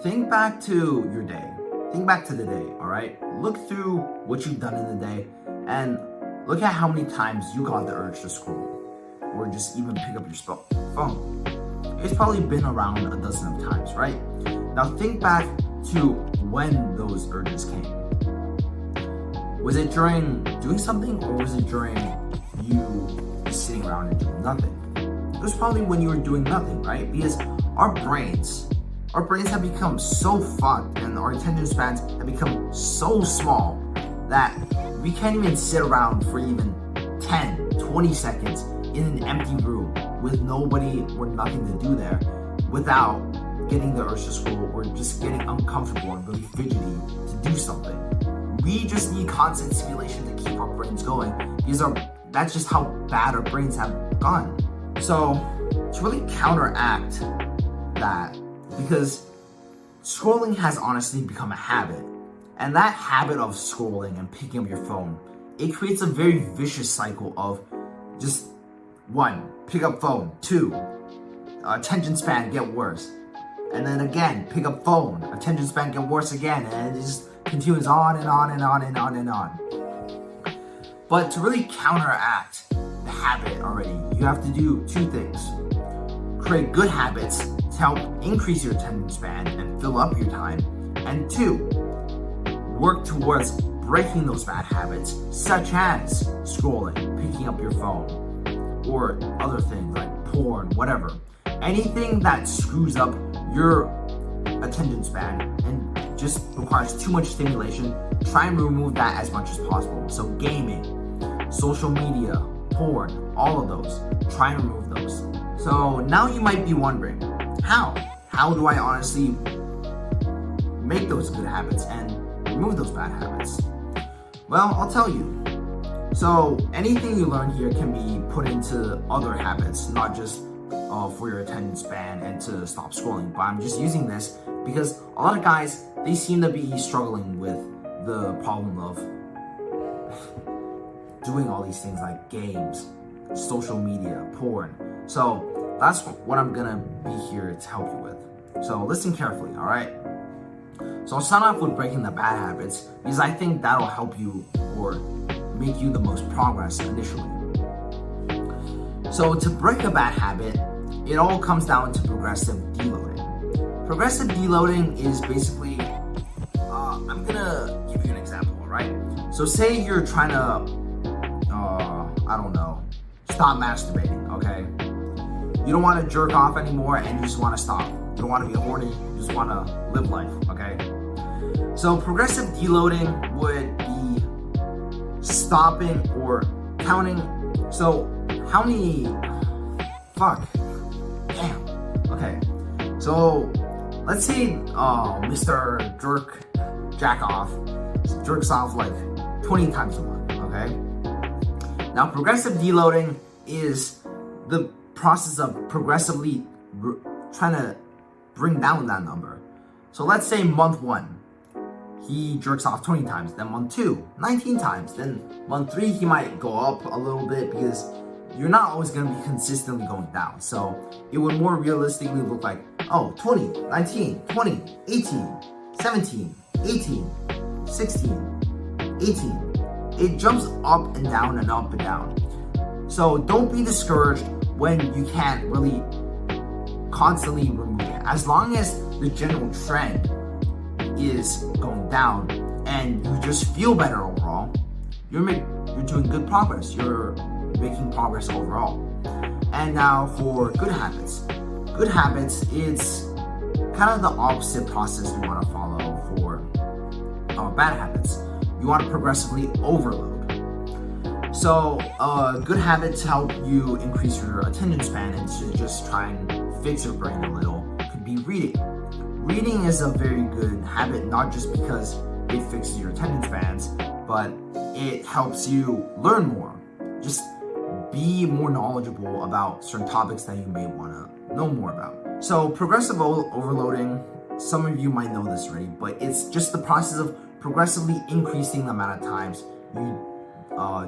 think back to your day. Think back to the day, all right? Look through what you've done in the day and look at how many times you got the urge to scroll or just even pick up your phone. It's probably been around a dozen of times, right? Now think back to when those urges came. Was it during doing something or was it during you just sitting around and doing nothing? It was probably when you were doing nothing, right? Because our brains have become so fucked and our attention spans have become so small that we can't even sit around for even 10, 20 seconds in an empty room with nobody or nothing to do there without getting the urge to scroll or just getting uncomfortable and really fidgety to do something. We just need constant stimulation to keep our brains going because that's just how bad our brains have gone. So to really counteract that, because scrolling has honestly become a habit, and that habit of scrolling and picking up your phone, it creates a very vicious cycle of just 1, pick up phone, 2, attention span get worse, and then again, pick up phone, attention span get worse again, and it just continues on and on and on and on and on. But to really counteract the habit already, you have to do 2 things. Create good habits to help increase your attention span and fill up your time, and 2, work towards breaking those bad habits, such as scrolling, picking up your phone, or other things like porn, whatever. Anything that screws up your attention span and just requires too much stimulation, try and remove that as much as possible. So gaming, social media, porn, all of those, try and remove those. So now you might be wondering, how? How do I honestly make those good habits and remove those bad habits? Well, I'll tell you. So anything you learn here can be put into other habits, not just for your attention span and to stop scrolling. But I'm just using this because a lot of guys, they seem to be struggling with the problem of doing all these things like games, social media, porn. So that's what I'm gonna be here to help you with. So listen carefully, all right? So I'll start off with breaking the bad habits because I think that'll help you or make you the most progress initially. So to break a bad habit, it all comes down to progressive deloading. Progressive deloading is basically, I'm gonna give you an example, all right? So say you're trying to, I don't know, stop masturbating, okay? You don't want to jerk off anymore and you just want to stop. You don't want to be horny, you just want to live life, okay? So progressive deloading would be stopping or counting. So how many, damn, okay. So let's say Mr. Jackoff jerks off like 20 times a month, okay? Now progressive deloading is the process of progressively trying to bring down that number. So let's say month 1, he jerks off 20 times, then month 2, 19 times, then month 3, he might go up a little bit because you're not always going to be consistently going down. So it would more realistically look like, 20, 19, 20, 18, 17, 18, 16, 18. It jumps up and down and up and down. So don't be discouraged when you can't really constantly remove it. As long as the general trend is going down and you just feel better overall, you're doing good progress. You're making progress overall. And now for good habits. Good habits, it's kind of the opposite process you want to follow for bad habits. You want to progressively overload. So a good habit to help you increase your attention span and to just try and fix your brain a little could be reading. Reading is a very good habit, not just because it fixes your attention spans, but it helps you learn more. Just be more knowledgeable about certain topics that you may want to know more about. So progressive overloading, some of you might know this already, but it's just the process of progressively increasing the amount of times you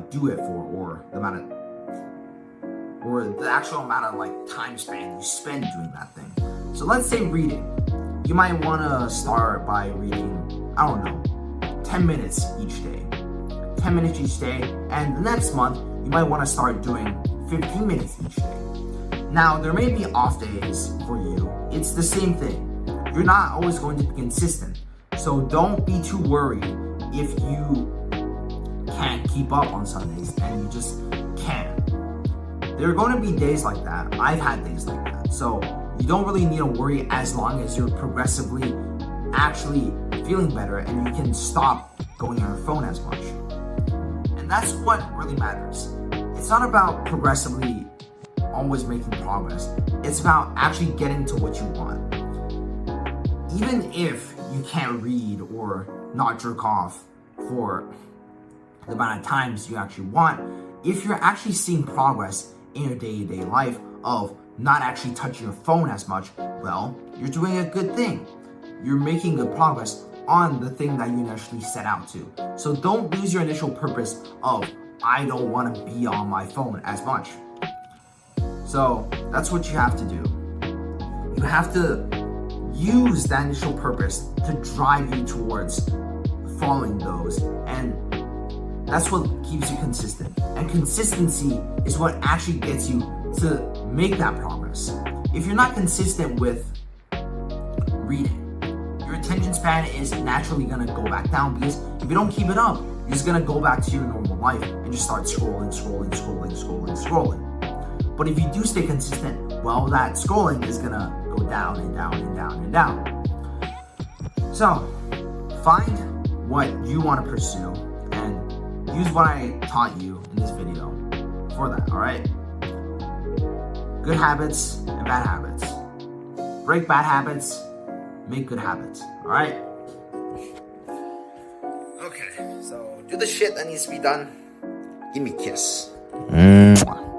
do it for, or the actual amount of like time span you spend doing that thing. So let's say reading. you might want to start by reading, I don't know, 10 minutes each day. 10 minutes each day, and the next month, you might want to start doing 15 minutes each day. Now, there may be off days for you. It's the same thing. You're not always going to be consistent. So don't be too worried if you can't keep up on Sundays and you just can't. There are going to be days like that. I've had days like that. So you don't really need to worry as long as you're progressively actually feeling better and you can stop going on your phone as much. And that's what really matters. It's not about progressively always making progress. It's about actually getting to what you want. Even if you can't read or not jerk off for the amount of times you actually want, if you're actually seeing progress in your day-to-day life of not actually touching your phone as much, well, you're doing a good thing. You're making good progress on the thing that you initially set out to. So don't lose your initial purpose of, I don't want to be on my phone as much. So that's what you have to do. You have to use that initial purpose to drive you towards following those, and that's what keeps you consistent. And consistency is what actually gets you to make that progress. If you're not consistent with reading, your attention span is naturally gonna go back down, because if you don't keep it up, you're just gonna go back to your normal life and just start scrolling. But if you do stay consistent, well, that scrolling is gonna go down and down and down and down. So find what you want to pursue and use what I taught you in this video for that, all right? Good habits and bad habits. Break bad habits, make good habits, all right? Okay, so do the shit that needs to be done. Give me a kiss. Mwah.